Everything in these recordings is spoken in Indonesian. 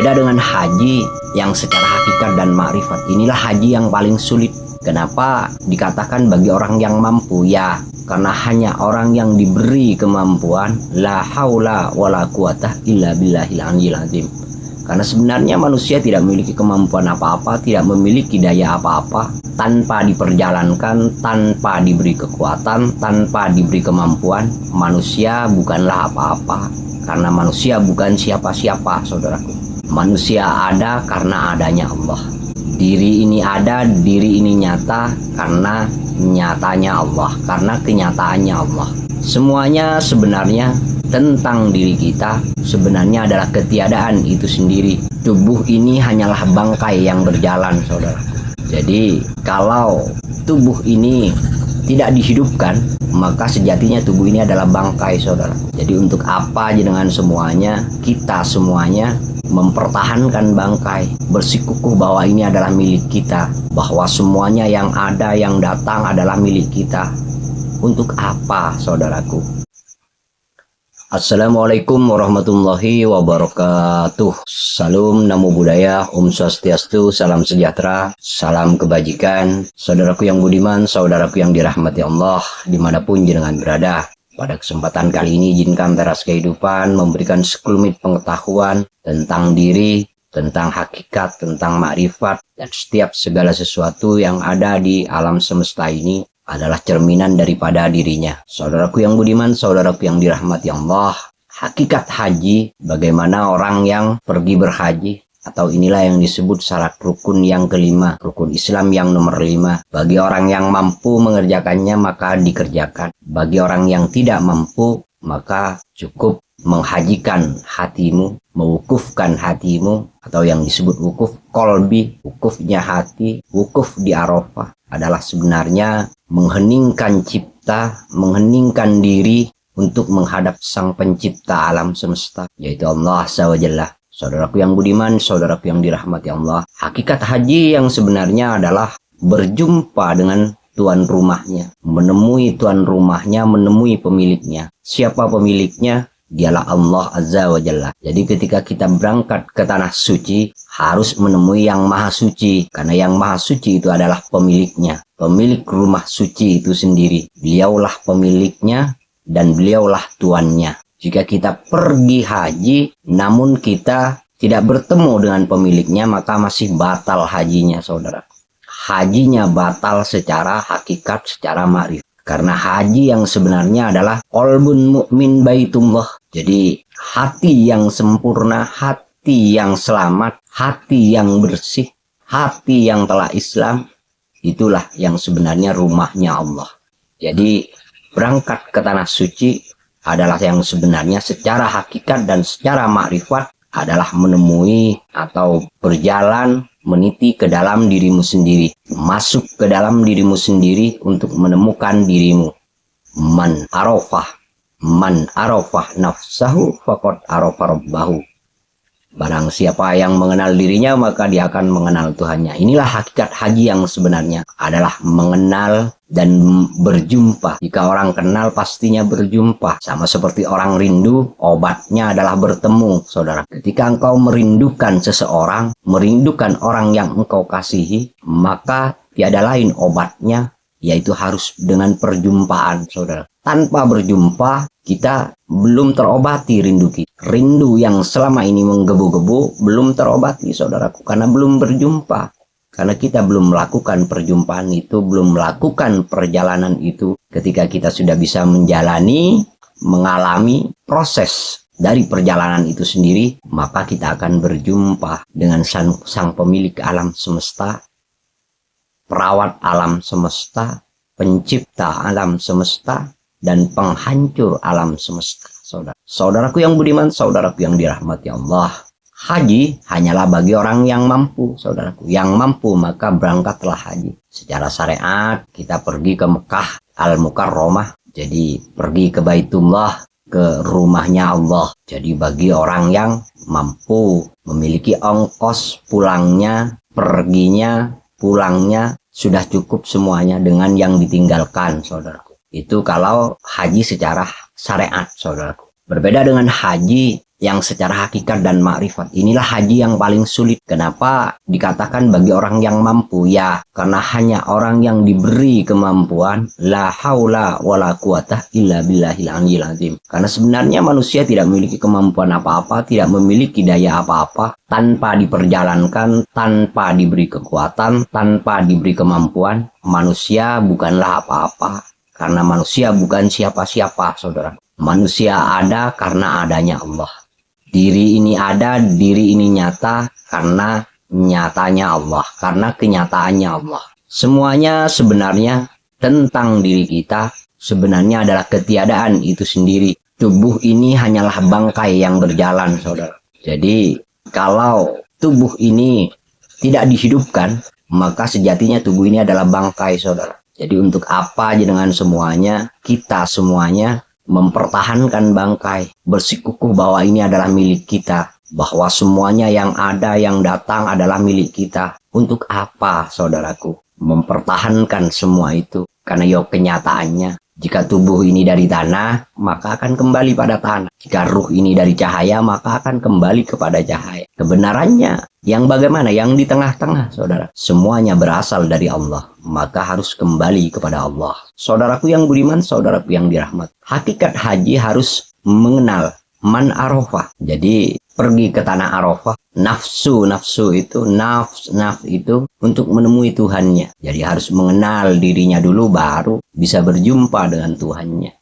Berbeda dengan haji yang secara hakikat dan ma'rifat. Inilah haji yang paling sulit. Kenapa dikatakan bagi orang yang mampu? Ya, karena hanya orang yang diberi kemampuan. La haula wala quwata illa billahil aliyyil azim. Karena sebenarnya manusia tidak memiliki kemampuan apa-apa, tidak memiliki daya apa-apa, tanpa diperjalankan, tanpa diberi kekuatan, tanpa diberi kemampuan. Manusia bukanlah apa-apa, karena manusia bukan siapa-siapa, saudaraku. Manusia ada karena adanya Allah. Diri ini ada, diri ini nyata karena nyatanya Allah, karena kenyataannya Allah. Semuanya sebenarnya tentang diri kita sebenarnya adalah ketiadaan itu sendiri. Tubuh ini hanyalah bangkai yang berjalan, saudaraku. Jadi kalau tubuh ini tidak dihidupkan, maka sejatinya tubuh ini adalah bangkai, saudara. Jadi untuk apa dengan semuanya, kita semuanya mempertahankan bangkai, bersikukuh bahwa ini adalah milik kita, bahwa semuanya yang ada, yang datang adalah milik kita. Untuk apa, saudaraku? Assalamualaikum warahmatullahi wabarakatuh. Salam namo buddhaya, Om Swastiastu, salam sejahtera, salam kebajikan. Saudaraku yang budiman, saudaraku yang dirahmati Allah, dimanapun jenengan berada. Pada kesempatan kali ini, izinkan teras kehidupan memberikan sekelumit pengetahuan tentang diri, tentang hakikat, tentang makrifat, dan setiap segala sesuatu yang ada di alam semesta ini adalah cerminan daripada dirinya. Saudaraku yang budiman, saudaraku yang dirahmati Allah, hakikat haji, bagaimana orang yang pergi berhaji, atau inilah yang disebut syarat rukun yang kelima, rukun Islam yang nomor 5. Bagi orang yang mampu mengerjakannya, maka dikerjakan. Bagi orang yang tidak mampu, maka cukup menghajikan hatimu, mewukufkan hatimu, atau yang disebut wukuf kolbi, wukufnya hati, wukuf di Arafah adalah sebenarnya mengheningkan cipta, mengheningkan diri untuk menghadap sang pencipta alam semesta, yaitu Allah SWT. Saudaraku yang budiman, saudaraku yang dirahmati Allah, hakikat haji yang sebenarnya adalah berjumpa dengan tuan rumahnya, menemui tuan rumahnya, menemui pemiliknya. Siapa pemiliknya? Dialah Allah Azza wa Jalla. Jadi ketika kita berangkat ke tanah suci, harus menemui yang maha suci, karena yang maha suci itu adalah pemiliknya, pemilik rumah suci itu sendiri. Beliaulah pemiliknya dan beliaulah tuannya. Jika kita pergi haji namun kita tidak bertemu dengan pemiliknya, maka masih batal hajinya, saudara. Hajinya batal secara hakikat, secara ma'rifat. Karena haji yang sebenarnya adalah qalbun mu'min baitullah. Jadi hati yang sempurna, hati yang selamat, hati yang bersih, hati yang telah Islam, itulah yang sebenarnya rumahnya Allah. Jadi berangkat ke tanah suci adalah yang sebenarnya secara hakikat dan secara makrifat adalah menemui atau berjalan meniti ke dalam dirimu sendiri, masuk ke dalam dirimu sendiri untuk menemukan dirimu. Man arafah nafsahu faqad arafa rabbahu. Barang siapa yang mengenal dirinya, maka dia akan mengenal Tuhannya. Inilah hakikat haji yang sebenarnya adalah mengenal dan berjumpa. Jika orang kenal, pastinya berjumpa. Sama seperti orang rindu, obatnya adalah bertemu, saudara. Ketika engkau merindukan seseorang, merindukan orang yang engkau kasihi, maka tiada lain obatnya, yaitu harus dengan perjumpaan, saudara. Tanpa berjumpa, kita belum terobati rindu kita. Rindu yang selama ini menggebu-gebu belum terobati, saudaraku, karena belum berjumpa. Karena kita belum melakukan perjumpaan itu, belum melakukan perjalanan itu. Ketika kita sudah bisa menjalani, mengalami proses dari perjalanan itu sendiri, maka kita akan berjumpa dengan sang pemilik alam semesta, perawat alam semesta, pencipta alam semesta, dan penghancur alam semesta, saudara. Saudaraku yang budiman, saudaraku yang dirahmati Allah, haji hanyalah bagi orang yang mampu, saudaraku. Yang mampu maka berangkatlah haji. Secara syariat kita pergi ke Mekah Al-Mukarramah, jadi pergi ke Baitullah, ke rumahnya Allah. Jadi bagi orang yang mampu, memiliki ongkos pulangnya, perginya, pulangnya, sudah cukup semuanya dengan yang ditinggalkan, saudaraku. Itu kalau haji secara syariat, saudaraku. Berbeda dengan haji yang secara hakikat dan makrifat. Inilah haji yang paling sulit. Kenapa dikatakan bagi orang yang mampu? Ya, karena hanya orang yang diberi kemampuan, la haula wala quwata illa billahil aliyil azim. Karena sebenarnya manusia tidak memiliki kemampuan apa-apa, tidak memiliki daya apa-apa, tanpa diperjalankan, tanpa diberi kekuatan, tanpa diberi kemampuan. Manusia bukanlah apa-apa, karena manusia bukan siapa-siapa, saudara. Manusia ada karena adanya Allah. Diri ini ada, diri ini nyata karena nyatanya Allah, karena kenyataannya Allah. Semuanya sebenarnya tentang diri kita, sebenarnya adalah ketiadaan itu sendiri. Tubuh ini hanyalah bangkai yang berjalan, saudara. Jadi, kalau tubuh ini tidak dihidupkan, maka sejatinya tubuh ini adalah bangkai, saudara. Jadi untuk apa aja dengan semuanya, kita semuanya mempertahankan bangkai, bersikukuh bahwa ini adalah milik kita, bahwa semuanya yang ada, yang datang adalah milik kita. Untuk apa, saudaraku? Mempertahankan semua itu, karena ya kenyataannya, jika tubuh ini dari tanah, maka akan kembali pada tanah. Jika ruh ini dari cahaya, maka akan kembali kepada cahaya. Kebenarannya, yang bagaimana? Yang di tengah-tengah, saudara. Semuanya berasal dari Allah, maka harus kembali kepada Allah. Saudaraku yang budiman, saudaraku yang dirahmat. Hakikat haji harus mengenal man arafah. Jadi pergi ke tanah Arafah, nafsu itu untuk menemui Tuhannya. Jadi harus mengenal dirinya dulu, baru bisa berjumpa dengan Tuhannya.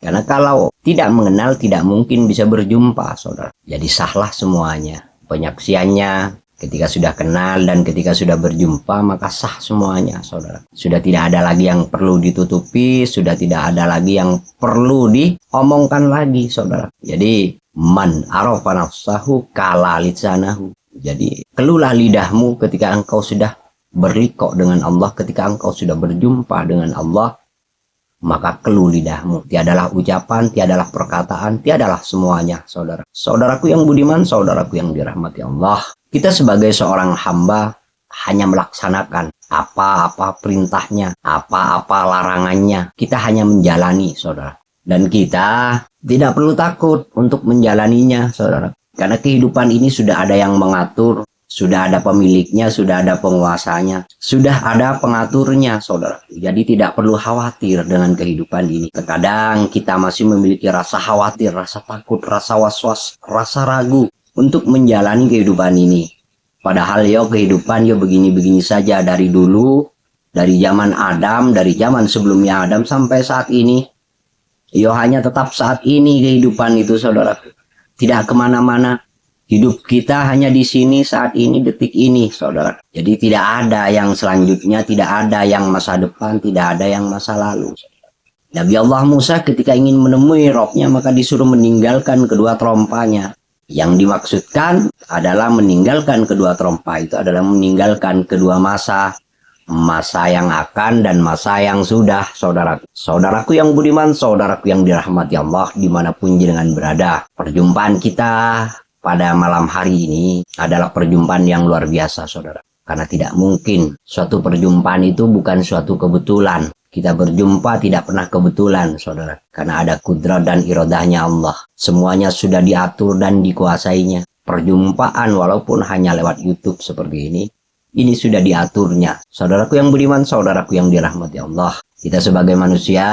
Karena kalau tidak mengenal, tidak mungkin bisa berjumpa, saudara. Jadi sahlah semuanya. Penyaksiannya ketika sudah kenal dan ketika sudah berjumpa, maka sah semuanya, saudara. Sudah tidak ada lagi yang perlu ditutupi, sudah tidak ada lagi yang perlu diomongkan lagi, saudara. Jadi man arafa nafsahu kala lisanahu. Jadi keluhlah lidahmu ketika engkau sudah berliqo dengan Allah, ketika engkau sudah berjumpa dengan Allah, maka keluh lidahmu. Tiadalah ucapan, tiadalah perkataan, tiadalah semuanya, saudara. Saudaraku yang budiman, saudaraku yang dirahmati Allah, kita sebagai seorang hamba hanya melaksanakan apa-apa perintahnya, apa-apa larangannya. Kita hanya menjalani, saudara. Dan kita tidak perlu takut untuk menjalaninya, saudara. Karena kehidupan ini sudah ada yang mengatur, sudah ada pemiliknya, sudah ada penguasanya, sudah ada pengaturnya, saudara. Jadi tidak perlu khawatir dengan kehidupan ini. Terkadang kita masih memiliki rasa khawatir, rasa takut, rasa was-was, rasa ragu untuk menjalani kehidupan ini. Padahal ya kehidupan ya begini-begini saja dari dulu, dari zaman Adam, dari zaman sebelumnya Adam sampai saat ini. Yo hanya tetap saat ini kehidupan itu, saudara. Tidak kemana-mana. Hidup kita hanya di sini saat ini, detik ini, saudara. Jadi tidak ada yang selanjutnya, tidak ada yang masa depan, tidak ada yang masa lalu. Nabi Allah Musa ketika ingin menemui Robnya, maka disuruh meninggalkan kedua terompanya. Yang dimaksudkan adalah meninggalkan kedua terompa itu adalah meninggalkan kedua masa. Masa yang akan dan masa yang sudah, saudaraku. Saudaraku yang budiman, saudaraku yang dirahmati Allah, dimanapun jenengan berada. Perjumpaan kita pada malam hari ini adalah perjumpaan yang luar biasa, saudara. Karena tidak mungkin suatu perjumpaan itu bukan suatu kebetulan. Kita berjumpa tidak pernah kebetulan, saudara. Karena ada kudrat dan irodahnya Allah. Semuanya sudah diatur dan dikuasainya. Perjumpaan walaupun hanya lewat YouTube seperti ini sudah diaturnya. Saudaraku yang budiman, saudaraku yang dirahmati Allah. Kita sebagai manusia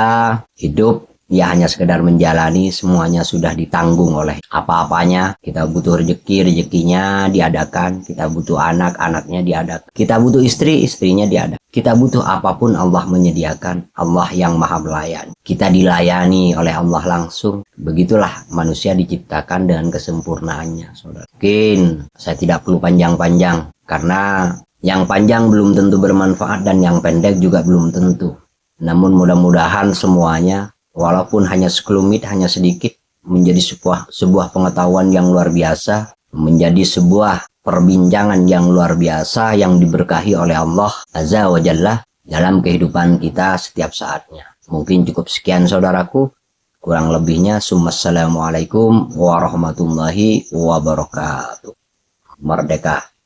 hidup, ya hanya sekedar menjalani, semuanya sudah ditanggung oleh apa-apanya. Kita butuh rezeki, rezekinya diadakan. Kita butuh anak, anaknya diadakan. Kita butuh istri, istrinya diadakan. Kita butuh apapun Allah menyediakan. Allah yang maha melayani. Kita dilayani oleh Allah langsung. Begitulah manusia diciptakan dengan kesempurnaannya, saudara. Mungkin saya tidak perlu panjang-panjang, karena yang panjang belum tentu bermanfaat dan yang pendek juga belum tentu. Namun mudah-mudahan semuanya, walaupun hanya sekelumit, hanya sedikit, menjadi sebuah pengetahuan yang luar biasa, menjadi sebuah perbincangan yang luar biasa yang diberkahi oleh Allah Azza wa Jalla dalam kehidupan kita setiap saatnya. Mungkin cukup sekian, saudaraku. Kurang lebihnya, Assalamualaikum warahmatullahi wabarakatuh. Merdeka!